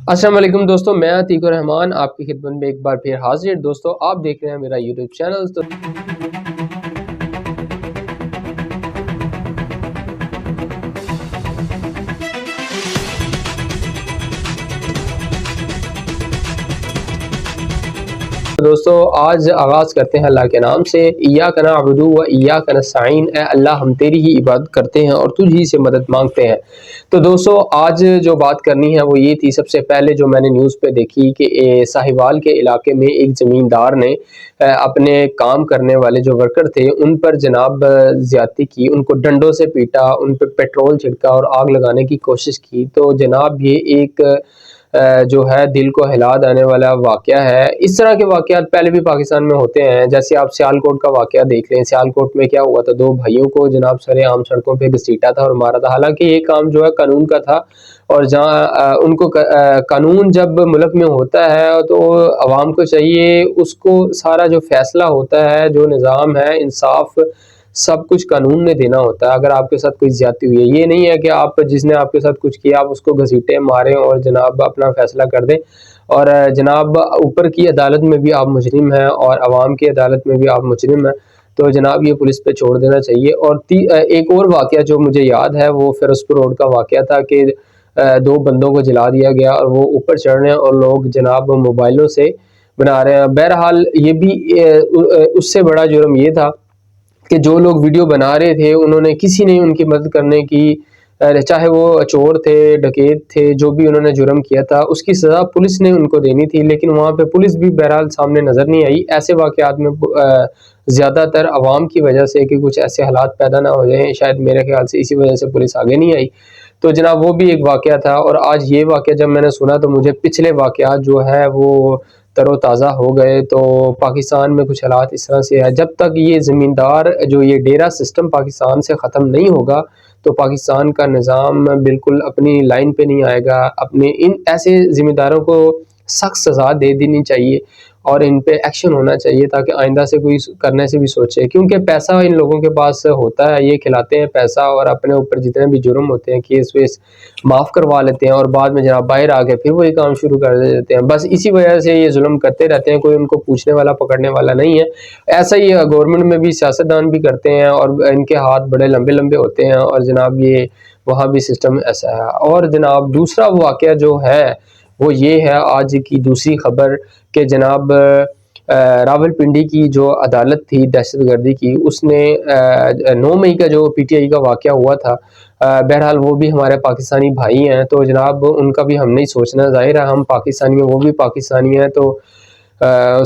السلام علیکم دوستوں، میں عتیق الرحمان آپ کی خدمت میں ایک بار پھر حاضر۔ دوستوں آپ دیکھ رہے ہیں میرا یوٹیوب چینل۔ دوستوں آج آغاز کرتے ہیں اللہ کے نام سے۔ ایاک نعبد و ایاک نستعین، اے اللہ ہم تیری ہی عبادت کرتے ہیں اور تجھ ہی سے مدد مانگتے ہیں۔ تو دوستوں آج جو بات کرنی ہے وہ یہ تھی، سب سے پہلے جو میں نے نیوز پہ دیکھی کہ ساہیوال کے علاقے میں ایک زمیندار نے اپنے کام کرنے والے جو ورکر تھے ان پر جناب زیادتی کی، ان کو ڈنڈوں سے پیٹا، ان پہ پیٹرول چھڑکا اور آگ لگانے کی کوشش کی۔ تو جناب یہ ایک جو ہے دل کو ہلا دینے والا واقعہ ہے۔ اس طرح کے واقعات پہلے بھی پاکستان میں ہوتے ہیں، جیسے آپ سیالکوٹ کا واقعہ دیکھ لیں۔ سیالکوٹ میں کیا ہوا تھا، دو بھائیوں کو جناب سرے عام سڑکوں پہ گھسیٹا تھا اور مارا تھا۔ حالانکہ یہ کام جو ہے قانون کا تھا، اور جہاں ان کو قانون جب ملک میں ہوتا ہے تو عوام کو چاہیے اس کو سارا جو فیصلہ ہوتا ہے، جو نظام ہے، انصاف سب کچھ قانون نے دینا ہوتا ہے۔ اگر آپ کے ساتھ کوئی زیادتی ہوئی ہے، یہ نہیں ہے کہ آپ جس نے آپ کے ساتھ کچھ کیا آپ اس کو گھسیٹیں ماریں اور جناب اپنا فیصلہ کر دیں، اور جناب اوپر کی عدالت میں بھی آپ مجرم ہیں اور عوام کی عدالت میں بھی آپ مجرم ہیں، تو جناب یہ پولیس پہ چھوڑ دینا چاہیے۔ اور ایک اور واقعہ جو مجھے یاد ہے وہ فیروزپور روڈ کا واقعہ تھا کہ دو بندوں کو جلا دیا گیا اور وہ اوپر چڑھ رہے ہیں اور لوگ جناب موبائلوں سے بنا رہے ہیں۔ بہرحال یہ بھی اس سے بڑا جرم یہ تھا کہ جو لوگ ویڈیو بنا رہے تھے انہوں نے کسی نے ان کی مدد کرنے کی، چاہے وہ چور تھے، ڈکیت تھے، جو بھی انہوں نے جرم کیا تھا اس کی سزا پولیس نے ان کو دینی تھی، لیکن وہاں پہ پولیس بھی بہرحال سامنے نظر نہیں آئی۔ ایسے واقعات میں زیادہ تر عوام کی وجہ سے کہ کچھ ایسے حالات پیدا نہ ہو جائیں، شاید میرے خیال سے اسی وجہ سے پولیس آگے نہیں آئی۔ تو جناب وہ بھی ایک واقعہ تھا۔ اور آج یہ واقعہ جب میں نے سنا تو مجھے پچھلے واقعات جو ہے وہ تر و تازہ ہو گئے۔ تو پاکستان میں کچھ حالات اس طرح سے ہے، جب تک یہ زمیندار جو یہ ڈیرا سسٹم پاکستان سے ختم نہیں ہوگا تو پاکستان کا نظام بالکل اپنی لائن پہ نہیں آئے گا۔ اپنے ان ایسے ذمہ داروں کو سخت سزا دے دینی چاہیے اور ان پہ ایکشن ہونا چاہیے تاکہ آئندہ سے کوئی کرنے سے بھی سوچے، کیونکہ پیسہ ان لوگوں کے پاس ہوتا ہے، یہ کھلاتے ہیں پیسہ اور اپنے اوپر جتنے بھی جرم ہوتے ہیں کیس ویس معاف کروا لیتے ہیں، اور بعد میں جناب باہر آ کے پھر وہی کام شروع کر دیتے ہیں۔ بس اسی وجہ سے یہ ظلم کرتے رہتے ہیں، کوئی ان کو پوچھنے والا پکڑنے والا نہیں ہے۔ ایسا ہی گورنمنٹ میں بھی سیاستدان بھی کرتے ہیں اور ان کے ہاتھ بڑے لمبے لمبے ہوتے ہیں، اور جناب یہ وہاں بھی سسٹم ایسا ہے۔ اور جناب دوسرا واقعہ جو ہے وہ یہ ہے، آج کی دوسری خبر کہ جناب راول پنڈی کی جو عدالت تھی دہشت گردی کی، اس نے 9 مئی کا جو پی ٹی آئی کا واقعہ ہوا تھا، بہرحال وہ بھی ہمارے پاکستانی بھائی ہیں، تو جناب ان کا بھی ہم نہیں سوچنا، ظاہر ہے ہم پاکستانی ہیں وہ بھی پاکستانی ہیں، تو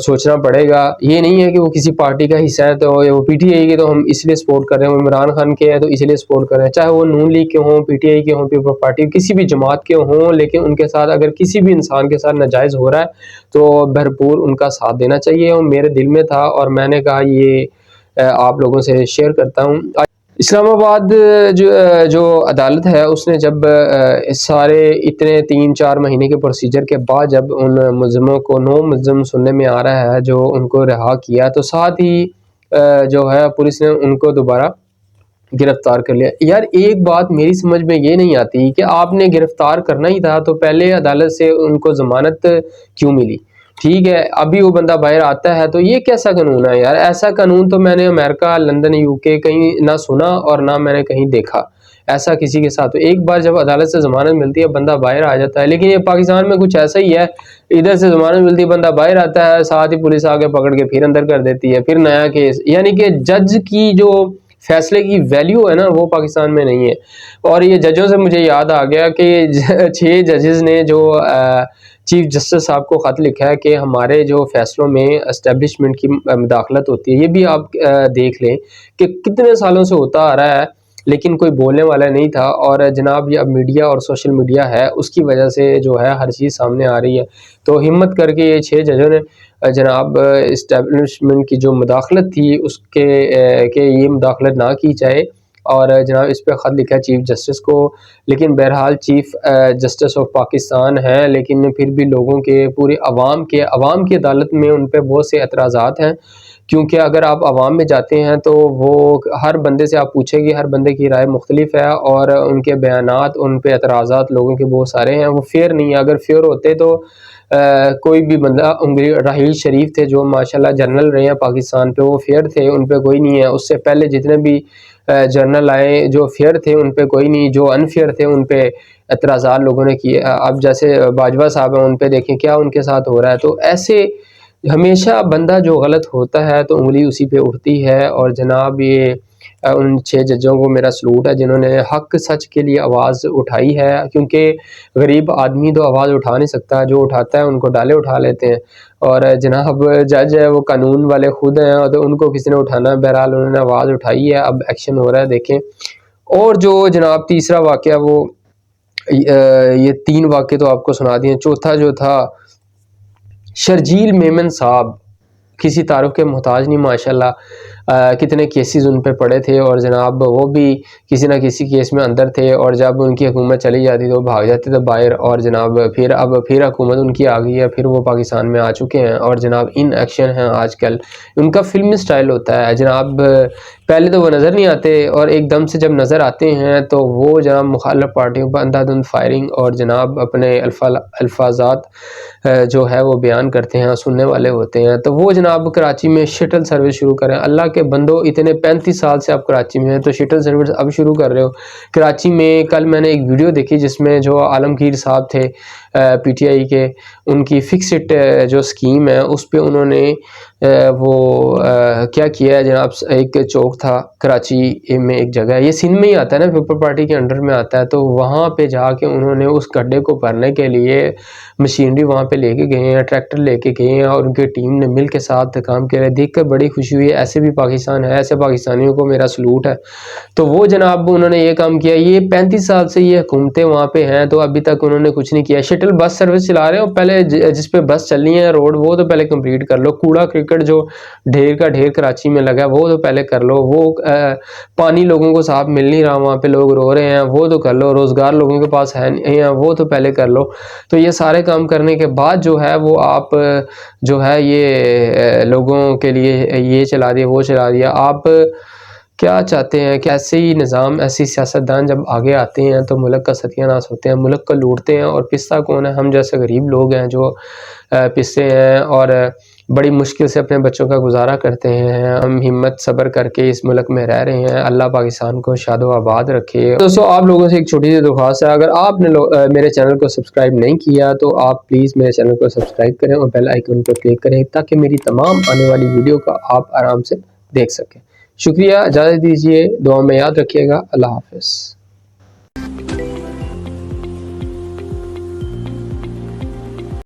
سوچنا پڑے گا۔ یہ نہیں ہے کہ وہ کسی پارٹی کا حصہ ہے تو وہ پی ٹی آئی کے تو ہم اس لیے سپورٹ کر رہے ہیں، وہ عمران خان کے ہیں تو اس لیے سپورٹ کر رہے ہیں، چاہے وہ نون لیگ کے ہوں، پی ٹی آئی کے ہوں، پیپلز پارٹی کسی بھی جماعت کے ہوں، لیکن ان کے ساتھ اگر کسی بھی انسان کے ساتھ ناجائز ہو رہا ہے تو بھرپور ان کا ساتھ دینا چاہیے۔ اور میرے دل میں تھا اور میں نے کہا یہ آپ لوگوں سے شیئر کرتا ہوں۔ اسلام آباد جو عدالت ہے اس نے جب سارے اتنے 3-4 مہینے کے پروسیجر کے بعد جب ان ملزموں کو 9 ملزم سننے میں آ رہا ہے جو ان کو رہا کیا، تو ساتھ ہی جو ہے پولیس نے ان کو دوبارہ گرفتار کر لیا۔ یار ایک بات میری سمجھ میں یہ نہیں آتی کہ آپ نے گرفتار کرنا ہی تھا تو پہلے عدالت سے ان کو ضمانت کیوں ملی؟ ٹھیک ہے ابھی وہ بندہ باہر آتا ہے تو یہ کیسا قانون ہے یار؟ ایسا قانون تو میں نے امریکہ، لندن، یو کے کہیں نہ سنا اور نہ میں نے کہیں دیکھا ایسا کسی کے ساتھ۔ ایک بار جب عدالت سے ضمانت ملتی ہے بندہ باہر آ جاتا ہے، لیکن یہ پاکستان میں کچھ ایسا ہی ہے، ادھر سے ضمانت ملتی ہے بندہ باہر آتا ہے، ساتھ ہی پولیس آ کے پکڑ کے پھر اندر کر دیتی ہے، پھر نیا کیس۔ یعنی کہ جج کی جو فیصلے کی ویلیو ہے نا وہ پاکستان میں نہیں ہے۔ اور یہ ججوں سے مجھے یاد آ گیا کہ 6 ججز نے جو چیف جسٹس صاحب کو خط لکھا ہے کہ ہمارے جو فیصلوں میں اسٹیبلشمنٹ کی مداخلت ہوتی ہے، یہ بھی آپ دیکھ لیں کہ کتنے سالوں سے ہوتا آ رہا ہے لیکن کوئی بولنے والا نہیں تھا۔ اور جناب یہ اب میڈیا اور سوشل میڈیا ہے اس کی وجہ سے جو ہے ہر چیز سامنے آ رہی ہے، تو ہمت کر کے یہ 6 ججوں نے جناب اسٹیبلشمنٹ کی جو مداخلت تھی اس کے کہ یہ مداخلت نہ کی جائے، اور جناب اس پہ خط لکھا ہے چیف جسٹس کو، لیکن بہرحال چیف جسٹس آف پاکستان ہیں، لیکن پھر بھی لوگوں کے پورے عوام کی عدالت میں ان پہ بہت سے اعتراضات ہیں، کیونکہ اگر آپ عوام میں جاتے ہیں تو وہ ہر بندے سے آپ پوچھیں گے، ہر بندے کی رائے مختلف ہے اور ان کے بیانات، ان پہ اعتراضات لوگوں کے بہت سارے ہیں، وہ فیئر نہیں ہے۔ اگر فیئر ہوتے تو کوئی بھی بندہ، راحیل شریف تھے جو ماشاءاللہ جنرل رہے ہیں پاکستان پہ، وہ فیئر تھے، ان پہ کوئی نہیں ہے۔ اس سے پہلے جتنے بھی جنرل آئے جو فیئر تھے ان پہ کوئی نہیں، جو انفیئر تھے ان پہ اعتراضات لوگوں نے کیے۔ اب جیسے باجوہ صاحب ہیں، ان پہ دیکھیں کیا ان کے ساتھ ہو رہا ہے۔ تو ایسے ہمیشہ بندہ جو غلط ہوتا ہے تو انگلی اسی پہ اٹھتی ہے، اور جناب یہ ان 6 ججوں کو میرا سلوٹ ہے جنہوں نے حق سچ کے لیے آواز اٹھائی ہے، کیونکہ غریب آدمی تو آواز اٹھا نہیں سکتا، جو اٹھاتا ہے ان کو ڈالے اٹھا لیتے ہیں، اور جناب جج ہے وہ قانون والے خود ہیں، تو ان کو کسی نے اٹھانا ہے۔ بہرحال انہوں نے آواز اٹھائی ہے، اب ایکشن ہو رہا ہے، دیکھیں۔ اور جو جناب تیسرا واقعہ، وہ یہ 3 واقعے تو آپ کو سنا دیے، چوتھا جو تھا شرجیل میمن صاحب کسی تعارف کے محتاج نہیں، ماشاءاللہ کتنے کیسز ان پہ پڑے تھے، اور جناب وہ بھی کسی نہ کسی کیس میں اندر تھے، اور جب ان کی حکومت چلی جاتی تو بھاگ جاتے تھے باہر، اور جناب پھر حکومت ان کی آ گئی ہے، پھر وہ پاکستان میں آ چکے ہیں، اور جناب ان ایکشن ہیں آج کل۔ ان کا فلمی سٹائل ہوتا ہے جناب، پہلے تو وہ نظر نہیں آتے، اور ایک دم سے جب نظر آتے ہیں تو وہ جناب مخالف پارٹیوں پر اندھا دھند فائرنگ، اور جناب اپنے الفاظات جو ہے وہ بیان کرتے ہیں، سننے والے ہوتے ہیں۔ تو وہ جناب کراچی میں شٹل سروس شروع کریں۔ اللہ کے بندوں، اتنے 35 سال سے آپ کراچی میں ہیں تو شٹل سروس اب شروع کر رہے ہو کراچی میں؟ کل میں نے ایک ویڈیو دیکھی جس میں جو عالمگیر صاحب تھے پی ٹی آئی کے، ان کی فکسڈ جو اسکیم ہے اس پہ انہوں نے وہ کیا کیا ہے جناب، ایک چوک تھا کراچی میں، ایک جگہ ہے، یہ سندھ میں ہی آتا ہے نا، پیپل پارٹی کے انڈر میں آتا ہے، تو وہاں پہ جا کے انہوں نے اس گڈھے کو بھرنے کے لیے مشینری وہاں پہ لے کے گئے ہیں، ٹریکٹر لے کے گئے ہیں، اور ان کی ٹیم نے مل کے ساتھ کام کیا ہے، دیکھ کر بڑی خوشی ہوئی ہے۔ ایسے بھی پاکستان ہے، ایسے پاکستانیوں کو میرا سلوٹ ہے۔ تو وہ جناب انہوں نے یہ کام کیا، یہ 35 سال سے یہ حکومتیں وہاں پہ ہیں تو ابھی تک انہوں نے کچھ نہیں کیا۔ شٹل بس سروس چلا رہے ہیں، پہلے جس پہ بس چلنی ہے روڈ وہ تو پہلے کمپلیٹ کر لو، کوڑا کرکٹ جو ڈھیر کا ڈھیر کراچی میں لگا ہے وہ تو پہلے کر لو، وہ پانی لوگوں کو صاف مل نہیں رہا، وہاں پہ لوگ رو رہے ہیں وہ تو کر لو، روزگار لوگوں کے پاس ہے نہیں ہے وہ تو پہلے کر لو۔ تو یہ سارے کام کرنے کے بعد جو ہے وہ آپ جو ہے یہ لوگوں کے لیے یہ چلا دیا وہ چلا دیا۔ آپ کیا چاہتے ہیں کہ ایسے ہی نظام، ایسی سیاستدان جب آگے آتے ہیں تو ملک کا ستیہ ناش ہوتے ہیں، ملک کو لوٹتے ہیں، اور پستا کون ہے؟ ہم جیسے غریب لوگ ہیں جو پستے ہیں اور بڑی مشکل سے اپنے بچوں کا گزارا کرتے ہیں۔ ہم ہمت صبر کر کے اس ملک میں رہ رہے ہیں، اللہ پاکستان کو شاد و آباد رکھے۔ دوستو آپ لوگوں سے ایک چھوٹی سی درخواست ہے، اگر آپ نے میرے چینل کو سبسکرائب نہیں کیا تو آپ پلیز میرے چینل کو سبسکرائب کریں اور بیل آئیکن پر کلک کریں تاکہ میری تمام آنے والی ویڈیو کا آپ آرام سے دیکھ سکیں۔ شکریہ، اجازت دیجیے، دعا میں یاد رکھیے گا، اللہ حافظ۔